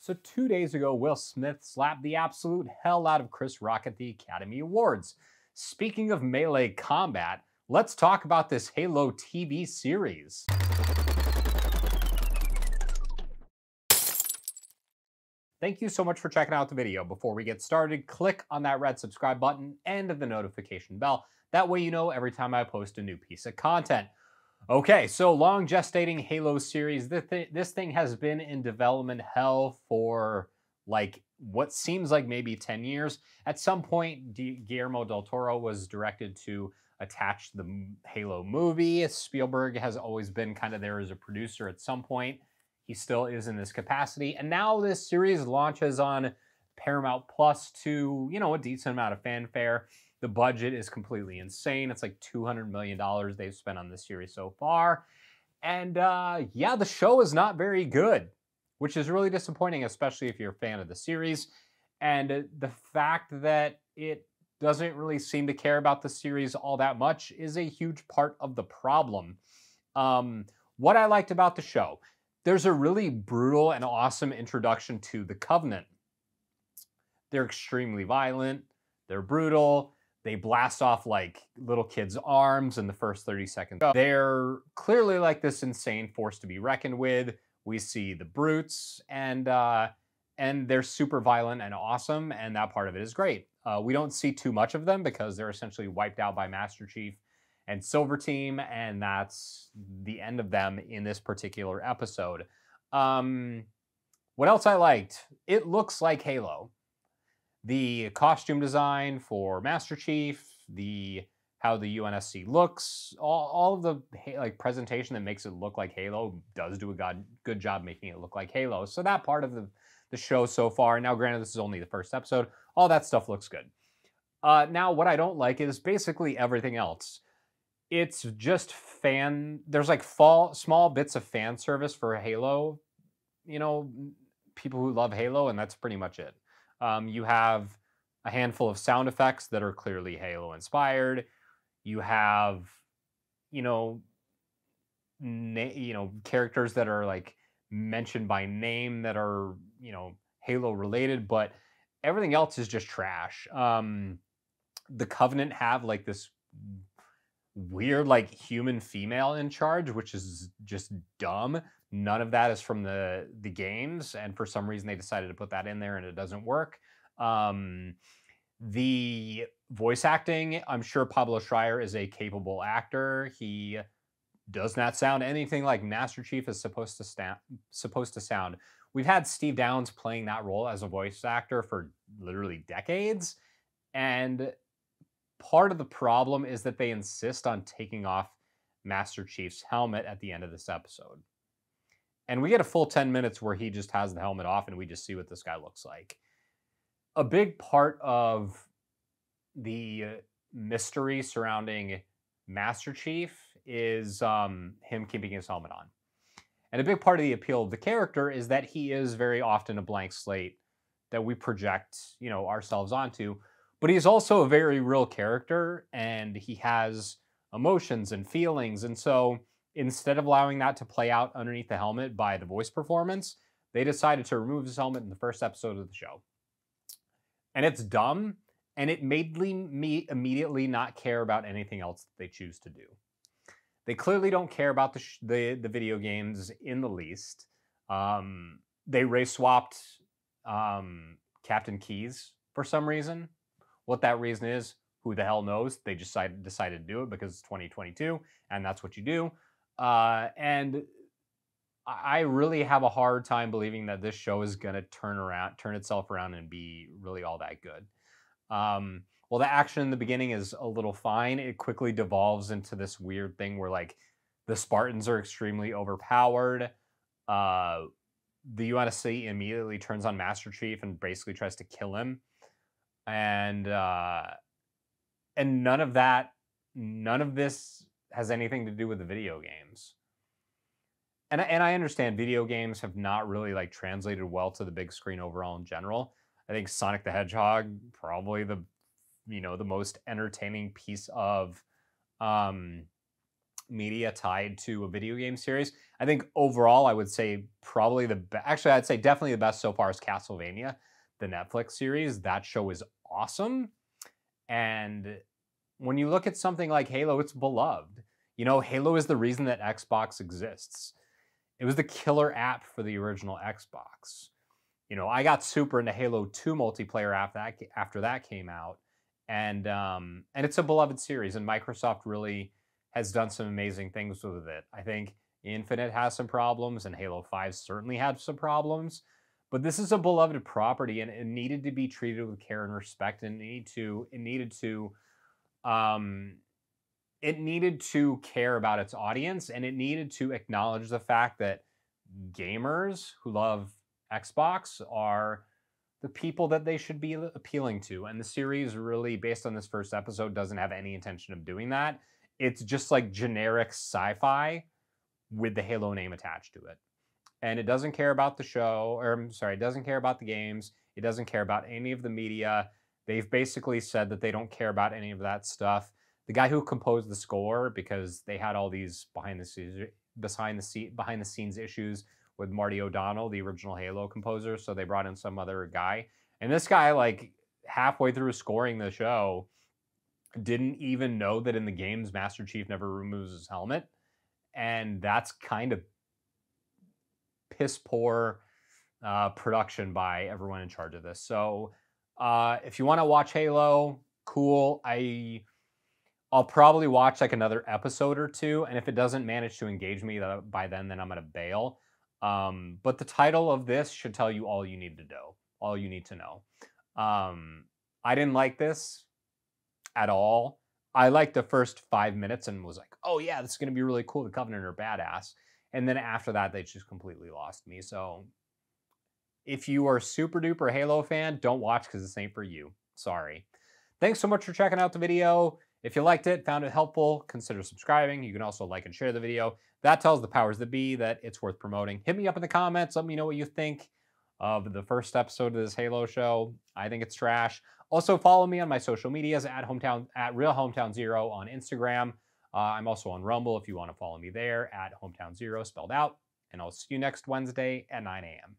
So 2 days ago, Will Smith slapped the absolute hell out of Chris Rock at the Academy Awards. Speaking of melee combat, let's talk about this Halo TV series. Thank you so much for checking out the video. Before we get started, click on that red subscribe button and the notification bell. That way you know every time I post a new piece of content. Okay, so long gestating Halo series. This thing has been in development hell for like what seems like maybe 10 years. At some point, Guillermo del Toro was directed to attach the Halo movie. Spielberg has always been kind of there as a producer at some point. He still is in this capacity. And now this series launches on Paramount Plus to, a decent amount of fanfare. The budget is completely insane. It's like $200 million they've spent on this series so far. And yeah, the show is not very good, which is really disappointing, especially if you're a fan of the series. And the fact that it doesn't really seem to care about the series all that much is a huge part of the problem. What I liked about the show, there's a really brutal and awesome introduction to the Covenant. They're extremely violent. They're brutal. They blast off like little kids' arms in the first 30 seconds. They're clearly like this insane force to be reckoned with. We see the brutes, and they're super violent and awesome, and that part of it is great. We don't see too much of them because they're essentially wiped out by Master Chief and Silver Team, and that's the end of them in this particular episode. What else I liked? It looks like Halo. The costume design for Master Chief, how the UNSC looks, all of the presentation that makes it look like Halo does do a good job making it look like Halo. So that part of the show so far, now granted this is only the first episode, all that stuff looks good. Now what I don't like is basically everything else. It's just there's like small bits of fan service for Halo, people who love Halo, and that's pretty much it. You have a handful of sound effects that are clearly Halo inspired. You have, characters that are like mentioned by name that are, Halo related, but everything else is just trash. The Covenant have like this weird like human female in charge, which is just dumb. None of that is from the games, and for some reason they decided to put that in there and it doesn't work. The voice acting, I'm sure Pablo Schreier is a capable actor. He does not sound anything like Master Chief is supposed to sound. We've had Steve Downes playing that role as a voice actor for literally decades, and part of the problem is that they insist on taking off Master Chief's helmet at the end of this episode. And we get a full 10 minutes where he just has the helmet off and we just see what this guy looks like. A big part of the mystery surrounding Master Chief is him keeping his helmet on. And a big part of the appeal of the character is that he is very often a blank slate that we project, ourselves onto. But he's also a very real character, and he has emotions and feelings. And so instead of allowing that to play out underneath the helmet by the voice performance, they decided to remove his helmet in the first episode of the show. And it's dumb, and it made me immediately not care about anything else that they choose to do. They clearly don't care about the video games in the least. They race swapped Captain Keyes for some reason. What that reason is, who the hell knows? They just decided to do it because it's 2022, and that's what you do. And I really have a hard time believing that this show is going to turn itself around and be really all that good. Well, the action in the beginning is a little fine. It quickly devolves into this weird thing where like the Spartans are extremely overpowered. The UNSC immediately turns on Master Chief and basically tries to kill him. And none of this has anything to do with the video games. And I understand video games have not really like translated well to the big screen overall in general. I think Sonic the Hedgehog, probably the most entertaining piece of media tied to a video game series. I think overall, I would say probably actually, I'd say definitely the best so far is Castlevania, the Netflix series. That show is awesome. And when you look at something like Halo, it's beloved. You know, Halo is the reason that Xbox exists. It was the killer app for the original Xbox. You know, I got super into Halo 2 multiplayer after that came out, and it's a beloved series, and Microsoft really has done some amazing things with it. I think Infinite has some problems, and Halo 5 certainly had some problems, but this is a beloved property, and it needed to be treated with care and respect, and um, it needed to care about its audience, and it needed to acknowledge the fact that gamers who love Xbox are the people that they should be appealing to. And the series really, based on this first episode, doesn't have any intention of doing that. It's just like generic sci-fi with the Halo name attached to it. And it doesn't care about the show, or I'm sorry, it doesn't care about the games. It doesn't care about any of the media. They've basically said that they don't care about any of that stuff. The guy who composed the score, because they had all these behind the scenes issues with Marty O'Donnell, the original Halo composer, so they brought in some other guy. And this guy, like halfway through scoring the show, didn't even know that in the games Master Chief never removes his helmet. And that's kind of piss poor production by everyone in charge of this. So if you want to watch Halo, cool. I'll probably watch like another episode or two, and if it doesn't manage to engage me by then I'm gonna bail. But the title of this should tell you all you need to know. All you need to know. I didn't like this at all. I liked the first 5 minutes and was like, oh yeah, this is gonna be really cool. The Covenant are badass. And then after that, they just completely lost me. So if you are a super duper Halo fan, don't watch because this ain't for you. Sorry. Thanks so much for checking out the video. If you liked it, found it helpful, consider subscribing. You can also like and share the video. That tells the powers that be that it's worth promoting. Hit me up in the comments. Let me know what you think of the first episode of this Halo show. I think it's trash. Also, follow me on my social medias at Real Hometown Zero on Instagram. I'm also on Rumble if you want to follow me there at Hometown Zero spelled out. And I'll see you next Wednesday at 9 a.m.